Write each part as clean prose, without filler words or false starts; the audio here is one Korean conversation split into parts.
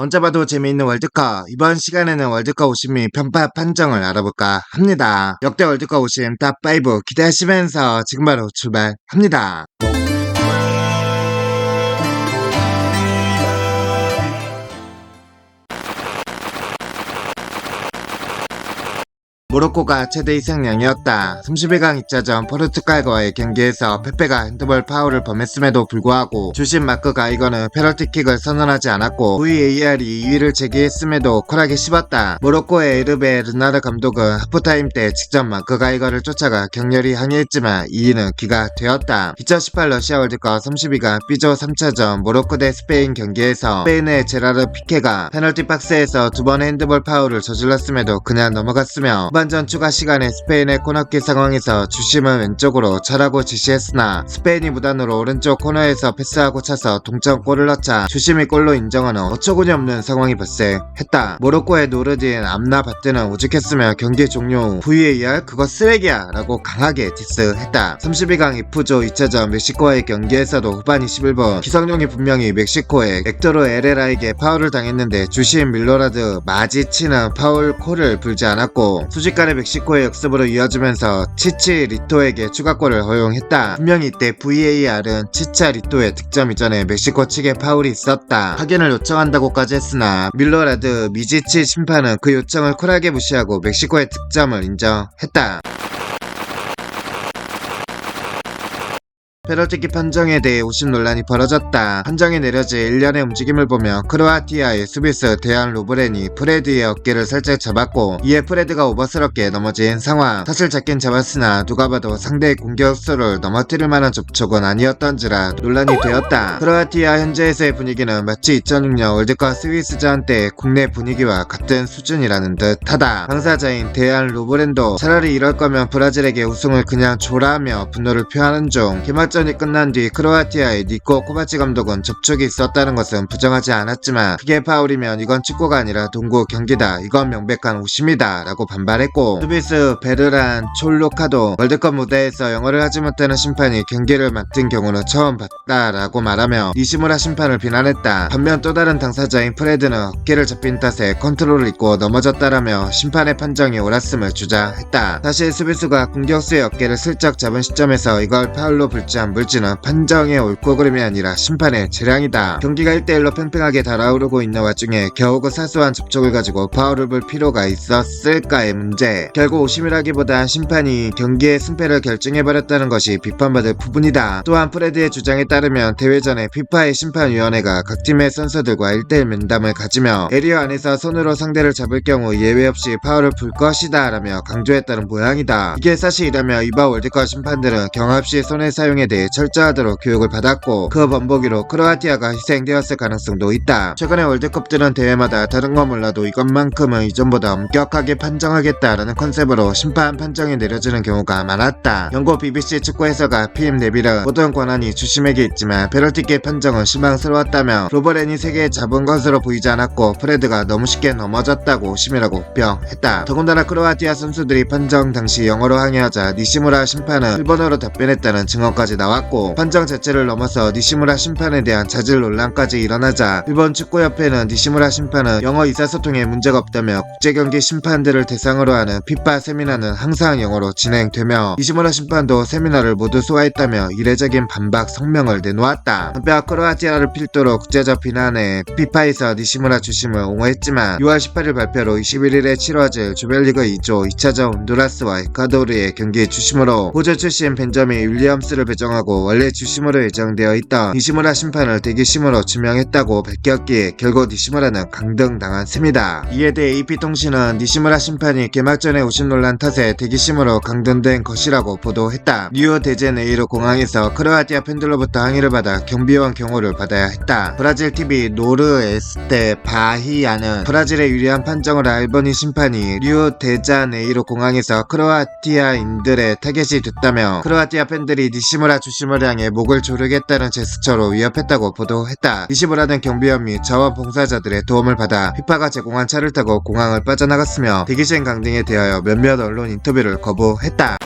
언제 봐도 재미있는 월드컵. 이번 시간에는 월드컵 오심이 편파 판정을 알아볼까 합니다. 역대 월드컵 오심 탑5 기대하시면서 지금 바로 출발합니다. 모로코가 최대 희생양이었다. 32강 2차전 포르투갈과의 경기에서 페페가 핸드볼 파울을 범했음에도 불구하고 주심 마크 가이거는 페널티킥을 선언하지 않았고 VAR이 2위를 제기했음에도 쿨하게 씹었다. 모로코의 에르베 르나르 감독은 하프타임 때 직접 마크 가이거를 쫓아가 격렬히 항의했지만 2위는 기가 되었다. 2018 러시아 월드컵 32강 B조 3차전 모로코 대 스페인 경기에서 스페인의 제라르 피케가 페널티 박스에서 두 번의 핸드볼 파울을 저질렀음에도 그냥 넘어갔으며 후반전 추가 시간에 스페인의 코너킥 상황에서 주심은 왼쪽으로 차라고 지시했으나 스페인이 무단으로 오른쪽 코너에서 패스하고 차서 동점골을 넣자 주심이 골로 인정하는 어처구니 없는 상황이 발생했다. 모로코의 노르딘 암라바트는 오죽했으며 경기 종료 후 VAR 그거 쓰레기야 라고 강하게 디스했다. 32강 F조 2차전 멕시코와의 경기에서도 후반 21분 기성용이 분명히 멕시코의 엑토르 에레라에게 파울을 당했는데 주심 밀로라드 마지치는 파울 콜을 불지 않았고 순식간에 멕시코의 역습으로 이어지면서 치치리토에게 추가골을 허용했다. 분명히 이때 VAR은 치차리토의 득점 이전에 멕시코 측에 파울이 있었다. 확인을 요청한다고까지 했으나 밀로라드 미지치 심판은 그 요청을 쿨하게 무시하고 멕시코의 득점을 인정했다. 페널티킥 판정에 대해 오심 논란이 벌어졌다. 판정이 내려진 일련의 움직임을 보면 크로아티아의 수비수 데안 로브렌이 프레드의 어깨를 살짝 잡았고 이에 프레드가 오버스럽게 넘어진 상황. 사실 잡긴 잡았으나 누가 봐도 상대의 공격수를 넘어뜨릴 만한 접촉은 아니었던지라 논란이 되었다. 크로아티아 현재에서의 분위기는 마치 2006년 월드컵 스위스전 때 국내 분위기와 같은 수준이라는 듯하다. 당사자인 데안 로브렌도 차라리 이럴 거면 브라질에게 우승을 그냥 줘라며 분노를 표하는 중. 개막전이 끝난 뒤 크로아티아의 니코 코바치 감독은 접촉이 있었다는 것은 부정하지 않았지만 그게 파울이면 이건 축구가 아니라 동구 경기다. 이건 명백한 오심이다 라고 반발했고 수비수 베르란 촐로카도 월드컵 무대에서 영어를 하지 못하는 심판이 경기를 맡은 경우는 처음 봤다 라고 말하며 니시무라 심판을 비난했다. 반면 또 다른 당사자인 프레드는 어깨를 잡힌 탓에 컨트롤을 잊고 넘어졌다라며 심판의 판정이 옳았음을 주장했다. 사실 수비수가 공격수의 어깨를 슬쩍 잡은 시점에서 이걸 파울로 불지 안 불지는 판정의 옳고 그름이 아니라 심판의 재량이다. 경기가 1대1로 팽팽하게 달아오르고 있는 와중에 겨우 그 사소한 접촉을 가지고 파울을 불 필요가 있었을까의 문제. 결국 오심이라기보단 심판이 경기의 승패를 결정해버렸다는 것이 비판받을 부분이다. 또한 프레드의 주장에 따르면 대회 전에 피파의 심판위원회가 각 팀의 선수들과 1대1 면담을 가지며 에리어 안에서 손으로 상대를 잡을 경우 예외 없이 파울을 불 것이다 라며 강조했다는 모양이다. 이게 사실이라며 이번 월드컵 심판들은 경합시 손의 사용에 대해 철저하도록 교육을 받았고 그 번복이로 크로아티아가 희생되었을 가능성도 있다. 최근의 월드컵들은 대회마다 다른 거 몰라도 이것만큼은 이전보다 엄격하게 판정하겠다라는 컨셉으로 심판 판정이 내려지는 경우가 많았다. 영국 BBC 축구 해설가 핌 네빌은 모든 권한이 주심에게 있지만 페널티킥 판정은 실망스러웠다며 로버렌이 3개 잡은 것으로 보이지 않았고 프레드가 너무 쉽게 넘어졌다고 심이라고 평했다. 더군다나 크로아티아 선수들이 판정 당시 영어로 항의하자 니시무라 심판은 일본어로 답변했다는 증언까지 나왔고 판정 자체를 넘어서 니시무라 심판에 대한 자질 논란까지 일어나자 일본 축구협회는 니시무라 심판은 영어 의사소통에 문제가 없다며 국제경기 심판들을 대상으로 하는 피파 세미나는 항상 영어로 진행되며 니시무라 심판도 세미나를 모두 소화했다며 이례적인 반박 성명을 내놓았다. 한편 크로아티아를 필두로 국제적 비난에 피파에서 니시무라 주심을 옹호했지만 6월 18일 발표로 21일에 치러질 조별리그 2조 2차전 온두라스와 에콰도르의 경기 주심으로 호주 출신 벤저민 윌리엄스를 배정하고 원래 주심으로 예정되어 있던 니시무라 심판을 대기심으로 지명했다고 밝혔기에 결국 니시무라는 강등당한 셈이다. 이에 대해 AP통신은 니시무라 심판이 개막전에 오심 논란 탓에 대기심으로 강등된 것이라고 보도했다. 리우 데제네이루 공항에서 크로아티아 팬들로부터 항의를 받아 경비원 경호를 받아야 했다. 브라질 TV 노르에스테 바히아는 브라질의 유리한 판정을 알버니 심판이 리우 데자네이루 공항에서 크로아티아인들의 타겟이 됐다며 크로아티아 팬들이 니시무라 주심을 향해 목을 조르겠다는 제스처로 위협했다고 보도했다. 니시무라는 경비원 및 자원봉사자들의 도움을 받아 피파가 제공한 차를 타고 공항을 빠져나갔으며 대기실 강등에 대하여 몇몇 언론 인터뷰를 거부했다.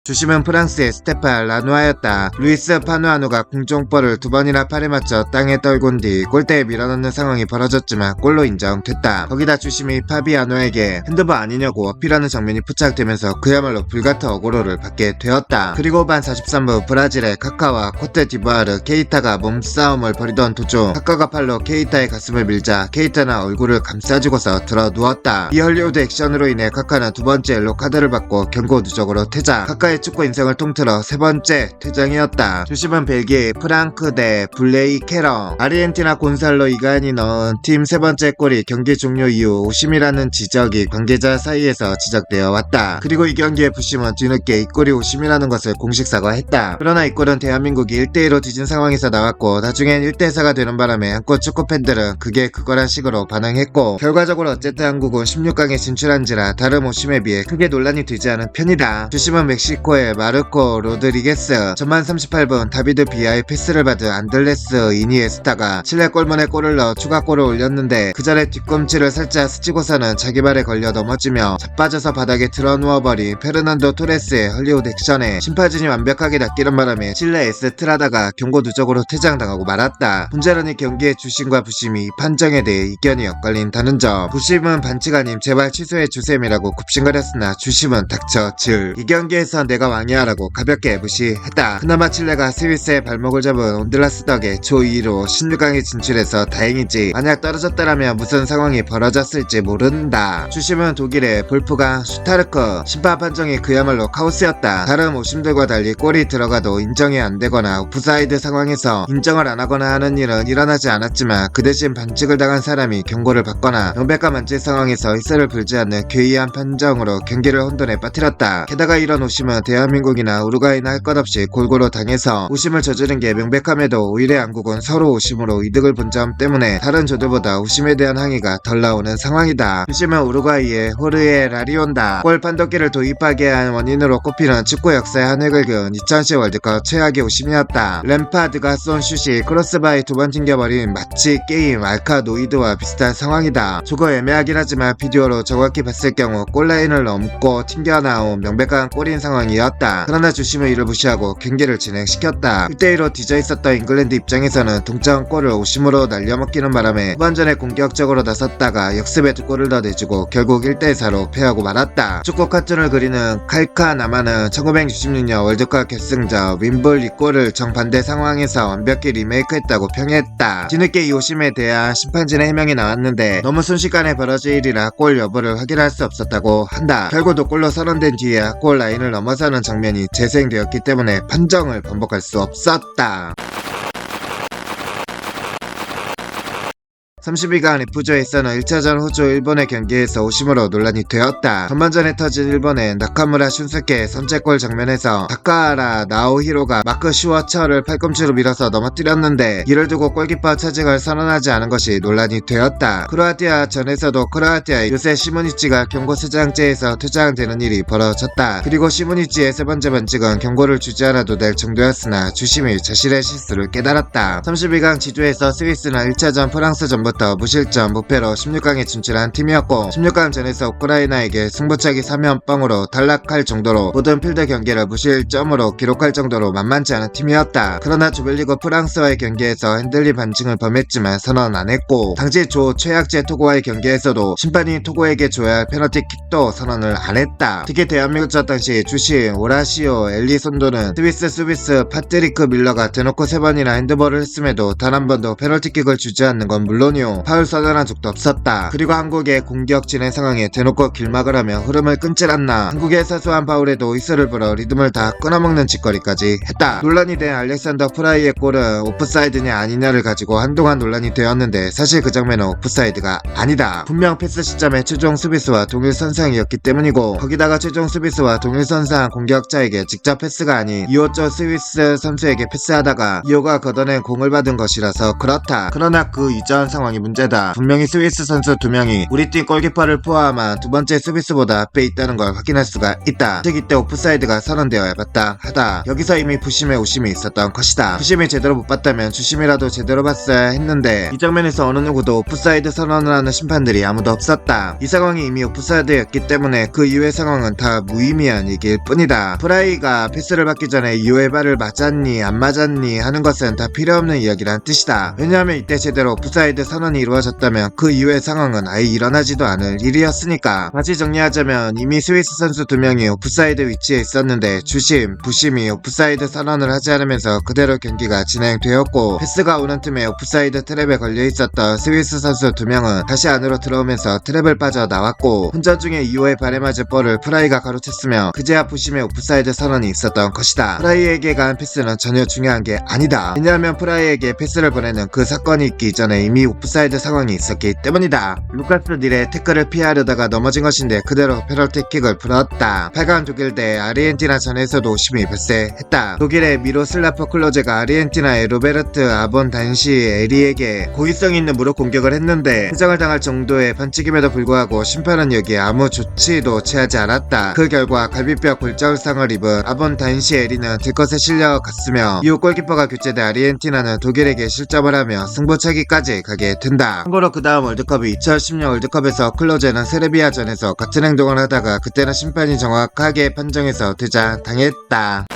주심은 프랑스의 스테판 라누아였다. 루이스 파누아누가 공중볼을 2번이나 팔에 맞춰 땅에 떨군 뒤 골대에 밀어넣는 상황이 벌어졌지만 골로 인정됐다. 거기다 주심이 파비아노에게 핸드볼 아니냐고 어필하는 장면이 포착되면서 그야말로 불같은 어그로를 받게 되었다. 그리고 후반 43분 브라질의 카카와 코트디부아르 케이타가 몸싸움을 벌이던 도중 카카가 팔로 케이타의 가슴을 밀자 케이타는 얼굴을 감싸주고서 들어 누웠다. 이 헐리우드 액션으로 인해 카카는 2번째 옐로 카드를 받고 경고 누적으로 퇴장. 카카의 축구 인생을 통틀어 3번째 퇴장이었다. 주심은 벨기에 프랑크 대 블레이 캐러. 아르헨티나 곤살로 이가인이 넣은 팀 3번째 골이 경기 종료 이후 오심이라는 지적이 관계자 사이에서 지적되어 왔다. 그리고 이 경기의 부심은 뒤늦게 이 골이 오심이라는 것을 공식 사과했다. 그러나 이 골은 대한민국이 1대2로 뒤진 상황에서 나왔고 나중엔 1대4가 되는 바람에 한국 축구 팬들은 그게 그거란 식으로 반응했고 결과적으로 어쨌든 한국은 16강에 진출한지라 다른 오심에 비해 크게 논란이 되지 않은 편이다. 주심은 멕시코의 마르코 로드리게스. 전반 38분 다비드 비아의 패스를 받은 안들레스 이니에스타가 칠레 골문에 골을 넣어 추가골을 올렸는데 그 전에 뒤꿈치를 살짝 스치고서는 자기 발에 걸려 넘어지며 자빠져서 바닥에 드러누워버린 페르난도 토레스의 헐리우드 액션에 심판진이 완벽하게 낚이는 바람에 칠레 에스트라다가 경고 누적으로 퇴장당하고 말았다. 문제는 이 경기의 주심과 부심이 이 판정에 대해 이견이 엇갈린다는 점. 부심은 반칙 아님 제발 취소해 주셈이라고 굽신거렸으나 주심은 닥쳐 질. 이 경기에서 내가 왕이야 라고 가볍게 무시했다. 그나마 칠레가 스위스의 발목을 잡은 온드라스 덕에 조2로 16강에 진출해서 다행이지 만약 떨어졌다라면 무슨 상황이 벌어졌을지 모른다. 주심은 독일의 볼프강 슈타르크. 심판 판정이 그야말로 카오스였다. 다른 오심들과 달리 골이 들어가도 인정이 안되거나 오프사이드 상황에서 인정을 안하거나 하는 일은 일어나지 않았지만 그 대신 반칙을 당한 사람이 경고를 받거나 명백한 만질 상황에서 휘슬을 불지 않는 괴이한 판정으로 경기를 혼돈에 빠뜨렸다. 게다가 이런 오심은 대한민국이나 우루과이나 할 것 없이 골고루 당해서 오심을 저지른 게 명백함에도 오히려 양국은 서로 오심으로 이득을 본 점 때문에 다른 조들보다 오심에 대한 항의가 덜 나오는 상황이다. 주심은 우루과이의 호르에 라리온다. 골 판독기를 도입하게 한 원인으로 꼽히는 축구 역사의 한 획을 그은 2010 월드컵 최악의 오심이었다. 램파드가 쏜 슛이 크로스바에 2번 튕겨버린 마치 게임 알카노이드와 비슷한 상황이다. 조금 애매하긴 하지만 비디오로 정확히 봤을 경우 골라인을 넘고 튕겨나온 명백한 골인 상황이었다. 그러나 주심은 이를 무시하고 경기를 진행시켰다. 1대1로 뒤져있었던 잉글랜드 입장에서는 동점골을 오심으로 날려먹기는 바람에 후반전에 공격적으로 나섰다가 역습에 2골을 더 내주고 결국 1대4로 패하고 말았다. 축구 카툰을 그리는 칼카나마는 1966년 월드컵 결승전 윈블 이 골을 정반대 상황에서 완벽히 리메이크했다고 평했다. 뒤늦게 이 오심에 대한 심판진의 해명이 나왔는데 너무 순식간에 벌어질 일이라 골 여부를 확인할 수 없었다고 한다. 결국 골로 선언된 뒤에 골 라인을 넘어서는 장면이 재생되었기 때문에 판정을 번복할 수 없었다. 32강 F조에서는 1차전 호주 일본의 경기에서 오심으로 논란이 되었다. 전반전에 터진 일본의 나카무라 슌스케의 선제골 장면에서 다카하라 나오히로가 마크 슈워처를 팔꿈치로 밀어서 넘어뜨렸는데 이를 두고 골키퍼 차징을 선언하지 않은 것이 논란이 되었다. 크로아티아 전에서도 크로아티아의 요새 시무니치가 경고 3장째에서 퇴장되는 일이 벌어졌다. 그리고 시무니치의 3번째 반칙은 경고를 주지 않아도 될 정도였으나 주심이 자신의 실수를 깨달았다. 32강 지조에서 스위스는 1차전 프랑스전부터 무실점 무패로 16강에 진출한 팀이었고 16강 전에서 우크라이나에게 승부차기 3연뻥으로 탈락할 정도로 모든 필드 경기를 무실점으로 기록할 정도로 만만치 않은 팀이었다. 그러나 조별리그 프랑스와의 경기에서 핸들리 반칙을 범했지만 선언 안했고 당시 조 최약제 토고와의 경기에서도 심판이 토고에게 줘야 할 페널티킥도 선언을 안했다. 특히 대한민국전 당시 주심 오라시오 엘리손도는 스위스 수비스 파트리크 밀러가 대놓고 3번이나 핸드볼을 했음에도 단 한 번도 페널티킥을 주지 않는 건 물론이요 파울 선언한 적도 없었다. 그리고 한국의 공격 진행 상황에 대놓고 길막을 하며 흐름을 끊질 않나. 한국의 사소한 파울에도 휘슬을 불어 리듬을 다 끊어먹는 짓거리까지 했다. 논란이 된 알렉산더 프라이의 골은 오프사이드냐 아니냐를 가지고 한동안 논란이 되었는데 사실 그 장면은 오프사이드가 아니다. 분명 패스 시점에 최종 수비수와 동일선상이었기 때문이고 거기다가 최종 수비수와 동일선상 공격자에게 직접 패스가 아닌 2호조 스위스 선수에게 패스하다가 2호가 걷어낸 공을 받은 것이라서 그렇다. 그러나 그 이전 상황 상황이 문제다. 분명히 스위스 선수 2명이 우리 팀 골키퍼를 포함한 두 번째 수비수보다 앞에 있다는 걸 확인할 수가 있다. 즉 이때 오프사이드가 선언되어야 마땅하다. 여기서 이미 부심의 오심이 있었던 것이다. 부심이 제대로 못 봤다면 주심이라도 제대로 봤어야 했는데 이 장면에서 어느 누구도 오프사이드 선언을 하는 심판들이 아무도 없었다. 이 상황이 이미 오프사이드였기 때문에 그 이후의 상황은 다 무의미한 얘기일 뿐이다. 프라이가 패스를 받기 전에 이후의 발을 맞았니 안 맞았니 하는 것은 다 필요없는 이야기란 뜻이다. 왜냐하면 이때 제대로 오프사이드 선언이 이루어졌다면 그 이후의 상황은 아예 일어나지도 않을 일이었으니까. 다시 정리하자면 이미 스위스 선수 2명이 오프사이드 위치에 있었는데 주심, 부심이 오프사이드 선언을 하지 않으면서 그대로 경기가 진행되었고 패스가 오는 틈에 오프사이드 트랩에 걸려있었던 스위스 선수 2명은 다시 안으로 들어오면서 트랩을 빠져나왔고 혼전 중에 이후에 발에 맞은 볼을 프라이가 가로챘으며 그제야 부심의 오프사이드 선언이 있었던 것이다. 프라이에게 간 패스는 전혀 중요한 게 아니다. 왜냐하면 프라이에게 패스를 보내는 그 사건이 있기 전에 이미 오프사이드 상황이 있었기 때문이다. 루카스 닐의 태클을 피하려다가 넘어진 것인데 그대로 페널티킥을 불었다. 8강 독일 대 아르헨티나 전에서도 오심이 발생했다. 독일의 미로슬라프 클로제가 아르헨티나의 로베르트 아본 단시 에리에게 고의성 있는 무릎 공격을 했는데 퇴장을 당할 정도의 반칙임에도 불구하고 심판은 여기에 아무 조치도 취하지 않았다. 그 결과 갈비뼈 골절상을 입은 아본 단시 에리는 들것에 실려갔으며 이후 골키퍼가 교체돼 아르헨티나는 독일에게 실점을 하며 승부차기까지 가게 된다. 참고로 그 다음 월드컵 2010년 월드컵에서 클로제는 세르비아전에서 같은 행동을 하다가 그때는 심판이 정확하게 판정해서 퇴장당했다.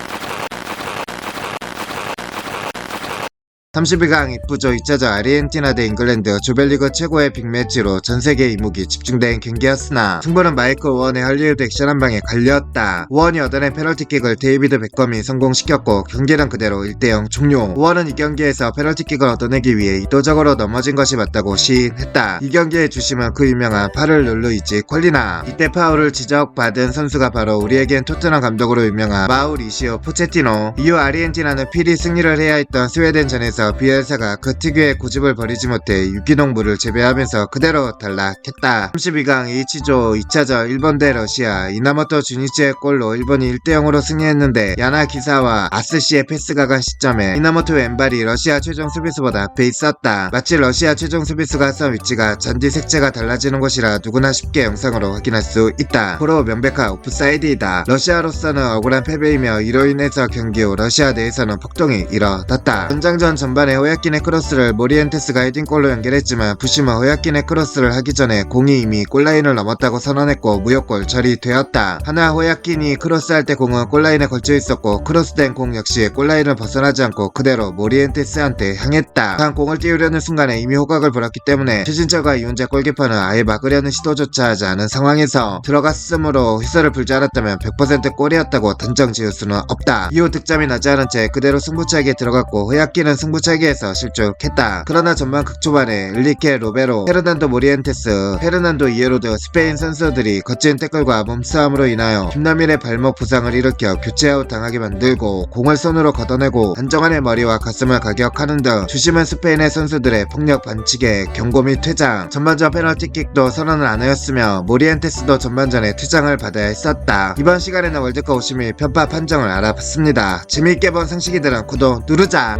32강 F조 2차전 아르헨티나 대 잉글랜드 조별리그 최고의 빅매치로 전세계 이목이 집중된 경기였으나 승부는 마이클 오원의 할리우드 액션 한 방에 갈렸다. 오원이 얻어낸 페널티킥을 데이비드 베컴이 성공시켰고 경기는 그대로 1대0 종료. 오원은 이 경기에서 페널티킥을 얻어내기 위해 의도적으로 넘어진 것이 맞다고 시인했다. 이 경기의 주심은 그 유명한 팔을 룰루이지 콜리나. 이때 파울을 지적받은 선수가 바로 우리에겐 토트넘 감독으로 유명한 마우리시오 포체티노. 이후 아르헨티나는 필히 승리를 해야 했던 스웨덴전에서 비엘사가 그 특유의 고집을 버리지 못해 유기농물을 재배하면서 그대로 탈락했다. 32강 H조 2차전 일본 대 러시아. 이나모토 주니치의 골로 일본이 1대0으로 승리했는데 야나 기사와 아스시의 패스가 간 시점에 이나모토 왼발이 러시아 최종 수비수보다 앞에 있었다. 마치 러시아 최종 수비수가 선 위치가 잔디 색채가 달라지는 것이라 누구나 쉽게 영상으로 확인할 수 있다. 고로 명백한 오프사이드이다. 러시아로서는 억울한 패배이며 이로 인해서 경기 후 러시아 내에서는 폭동이 일어났다. 전장전 전반에 호야킨의 크로스를 모리엔테스가 헤딩골로 연결했지만 부심은 호야킨의 크로스를 하기 전에 공이 이미 골라인을 넘었다고 선언했고 무효골 처리되었다. 하나 호야킨이 크로스할 때 공은 골라인에 걸쳐 있었고 크로스된 공 역시 골라인을 벗어나지 않고 그대로 모리엔테스한테 향했다. 단 공을 띄우려는 순간에 이미 호각을 불었기 때문에 최진철과 이훈재 골키퍼는 아예 막으려는 시도조차 하지 않은 상황에서 들어갔으므로 휘슬을 불지 않았다면 100% 골이었다고 단정 지을 수는 없다. 이후 득점이 나지 않은 채 그대로 승부차기에 들어갔고 호야킨은 승부차기에서 실족했다. 그러나 전반 극초반에 엘리케 로베로, 페르난도 모리엔테스, 페르난도 이에로드 스페인 선수들이 거친 태클과 몸싸움으로 인하여 김남일의 발목 부상을 일으켜 교체아웃 당하게 만들고 공을 손으로 걷어내고 안정환의 머리와 가슴을 가격하는 등 주심은 스페인의 선수들의 폭력 반칙에 경고 및 퇴장, 전반전 페널티킥도 선언을 안 하였으며 모리엔테스도 전반전에 퇴장을 받아야 했었다. 이번 시간에는 월드컵 오심이 편파 판정을 알아봤습니다. 재미있게 본 상식이들은 구독 누르자.